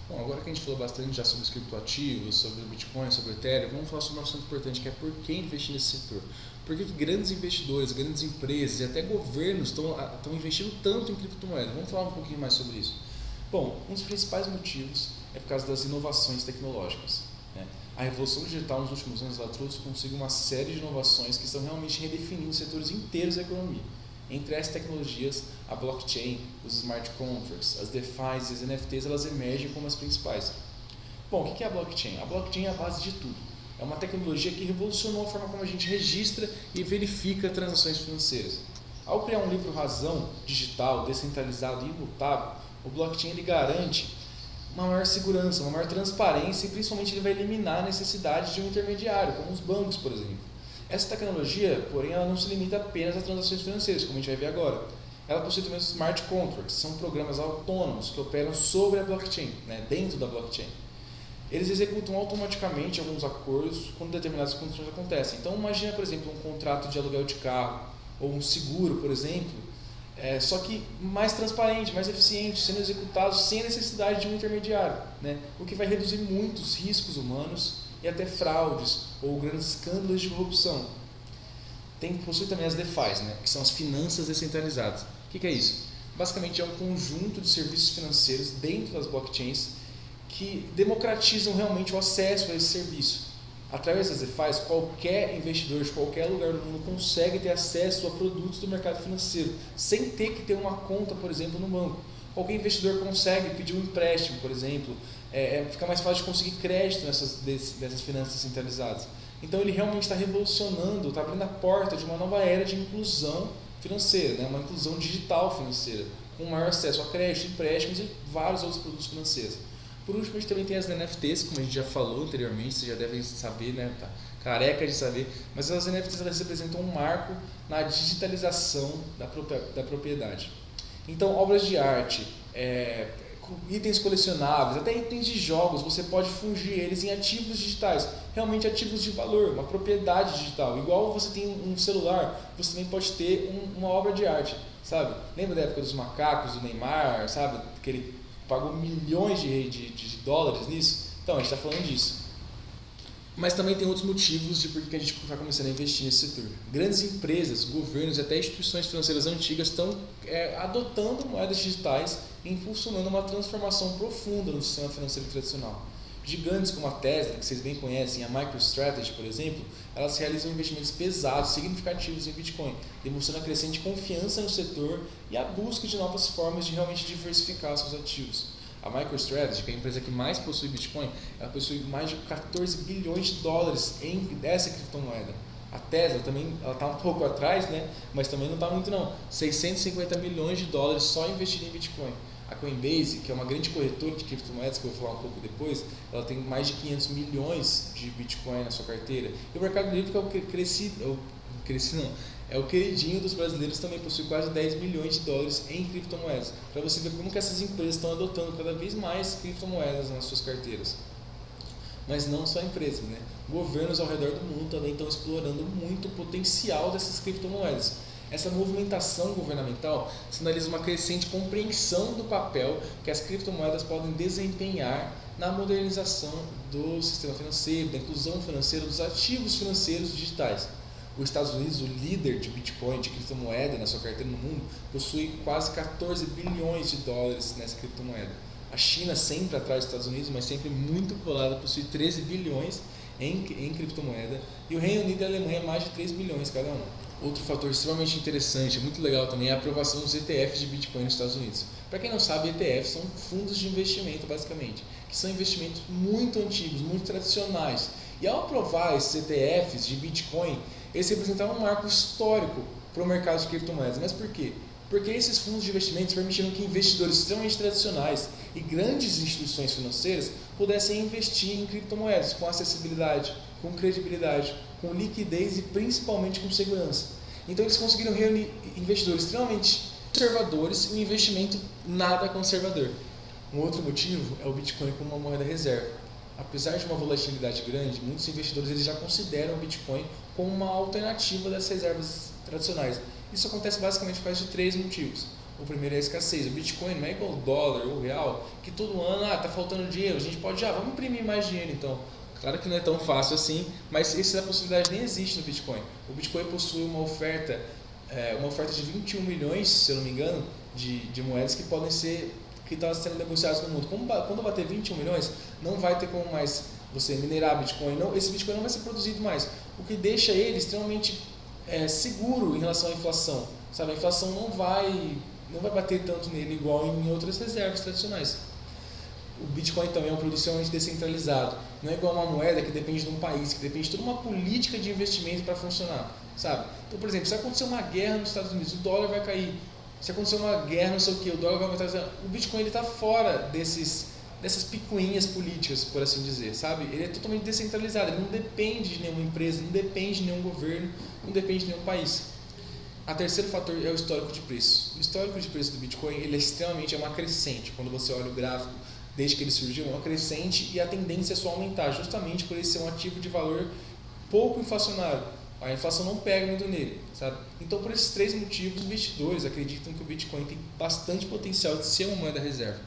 Bom, agora que a gente falou bastante já sobre os criptoativos, sobre o Bitcoin, sobre o Ethereum, vamos falar sobre um assunto importante que é por que investir nesse setor. Por que grandes investidores, grandes empresas e até governos estão investindo tanto em criptomoedas? Vamos falar um pouquinho mais sobre isso. Bom, um dos principais motivos é por causa das inovações tecnológicas, né? A revolução digital nos últimos anos ela trouxe consigo uma série de inovações que estão realmente redefinindo setores inteiros da economia. Entre essas tecnologias, a blockchain, os smart contracts, as DeFi e as NFTs elas emergem como as principais. Bom, o que é a blockchain? A blockchain é a base de tudo. É uma tecnologia que revolucionou a forma como a gente registra e verifica transações financeiras. Ao criar um livro-razão digital, descentralizado e imutável, o blockchain ele garante uma maior segurança, uma maior transparência e principalmente ele vai eliminar a necessidade de um intermediário, como os bancos, por exemplo. Essa tecnologia, porém, ela não se limita apenas a transações financeiras, como a gente vai ver agora. Ela possui também os smart contracts, são programas autônomos que operam sobre a blockchain, né, dentro da blockchain. Eles executam automaticamente alguns acordos quando determinadas condições acontecem. Então, imagina, por exemplo, um contrato de aluguel de carro ou um seguro, por exemplo, só que mais transparente, mais eficiente, sendo executado sem a necessidade de um intermediário, né, o que vai reduzir muitos riscos humanos e até fraudes ou grandes escândalos de corrupção. Possui também as DeFi, né, que são as finanças descentralizadas. O que é isso? Basicamente é um conjunto de serviços financeiros dentro das blockchains que democratizam realmente o acesso a esse serviço. Através das DeFi, qualquer investidor de qualquer lugar do mundo consegue ter acesso a produtos do mercado financeiro, sem ter que ter uma conta, por exemplo, no banco. Qualquer investidor consegue pedir um empréstimo, por exemplo, fica mais fácil de conseguir crédito dessas finanças centralizadas. Então ele realmente está revolucionando, está abrindo a porta de uma nova era de inclusão financeira, né? Uma inclusão digital financeira, com maior acesso a crédito, empréstimos e vários outros produtos financeiros. Por último, a gente também tem as NFTs, como a gente já falou anteriormente, vocês já devem saber, né? Tá careca de saber, mas as NFTs elas representam um marco na digitalização da propriedade. Então, obras de arte, itens colecionáveis, até itens de jogos, você pode fungir eles em ativos digitais, realmente ativos de valor, uma propriedade digital. Igual você tem um celular, você também pode ter uma obra de arte, sabe? Lembra da época dos macacos, do Neymar, sabe? Que ele pagou milhões de dólares nisso? Então, a gente está falando disso. Mas também tem outros motivos de por que a gente está começando a investir nesse setor. Grandes empresas, governos e até instituições financeiras antigas estão adotando moedas digitais e impulsionando uma transformação profunda no sistema financeiro tradicional. Gigantes como a Tesla, que vocês bem conhecem, a MicroStrategy, por exemplo, elas realizam investimentos pesados, significativos em Bitcoin, demonstrando a crescente confiança no setor e a busca de novas formas de realmente diversificar seus ativos. A MicroStrategy, que é a empresa que mais possui Bitcoin, ela possui mais de 14 bilhões de dólares dessa criptomoeda. A Tesla também está um pouco atrás, né? Mas também não está muito não. 650 milhões de dólares só investido em Bitcoin. A Coinbase, que é uma grande corretora de criptomoedas, que eu vou falar um pouco depois, ela tem mais de 500 milhões de Bitcoin na sua carteira. E o Mercado Livre, que é o queridinho dos brasileiros, também possui quase 10 milhões de dólares em criptomoedas. Para você ver como que essas empresas estão adotando cada vez mais criptomoedas nas suas carteiras. Mas não só empresas, né? Governos ao redor do mundo também estão explorando muito o potencial dessas criptomoedas. Essa movimentação governamental sinaliza uma crescente compreensão do papel que as criptomoedas podem desempenhar na modernização do sistema financeiro, da inclusão financeira, dos ativos financeiros digitais. Os Estados Unidos, o líder de Bitcoin, de criptomoeda na sua carteira no mundo, possui quase 14 bilhões de dólares nessa criptomoeda. A China, sempre atrás dos Estados Unidos, mas sempre muito colada, possui 13 bilhões em criptomoeda. E o Reino Unido e a Alemanha, mais de 3 bilhões cada um. Outro fator extremamente interessante, muito legal também, é a aprovação dos ETFs de Bitcoin nos Estados Unidos. Para quem não sabe, ETFs são fundos de investimento, basicamente, que são investimentos muito antigos, muito tradicionais. E ao aprovar esses ETFs de Bitcoin, eles representaram um marco histórico para o mercado de criptomoedas. Mas por quê? Porque esses fundos de investimentos permitiram que investidores extremamente tradicionais e grandes instituições financeiras pudessem investir em criptomoedas com acessibilidade, com credibilidade, com liquidez e principalmente com segurança. Então eles conseguiram reunir investidores extremamente conservadores e um investimento nada conservador. Um outro motivo é o Bitcoin como uma moeda reserva. Apesar de uma volatilidade grande, muitos investidores eles já consideram o Bitcoin como uma alternativa das reservas tradicionais. Isso acontece basicamente por causa de 3 motivos. O primeiro é a escassez. O Bitcoin não é igual ao dólar ou o real, que todo ano, tá faltando dinheiro, a gente pode, vamos imprimir mais dinheiro então. Claro que não é tão fácil assim, mas essa possibilidade nem existe no Bitcoin. O Bitcoin possui uma oferta de 21 milhões, se eu não me engano, de moedas que podem ser, que estão sendo negociadas no mundo. Quando bater 21 milhões, não vai ter como mais você minerar Bitcoin, esse Bitcoin não vai ser produzido mais, o que deixa ele extremamente seguro em relação à inflação. Sabe? A inflação não vai bater tanto nele igual em outras reservas tradicionais. O Bitcoin também é um produto extremamente descentralizado. Não é igual uma moeda que depende de um país, que depende de toda uma política de investimento para funcionar. Sabe? Então, por exemplo, se acontecer uma guerra nos Estados Unidos, o dólar vai cair. Se acontecer uma guerra, não sei o que, o dólar vai aumentar. O Bitcoin está fora dessas picuinhas políticas, por assim dizer. Sabe? Ele é totalmente descentralizado. Ele não depende de nenhuma empresa, não depende de nenhum governo, não depende de nenhum país. O terceiro fator é o histórico de preço. O histórico de preço do Bitcoin ele é uma crescente. Quando você olha o gráfico, desde que ele surgiu, é uma crescente e a tendência é só aumentar, justamente por ele ser um ativo de valor pouco inflacionário. A inflação não pega muito nele, sabe? Então, por esses três motivos, os investidores acreditam que o Bitcoin tem bastante potencial de ser uma moeda reserva.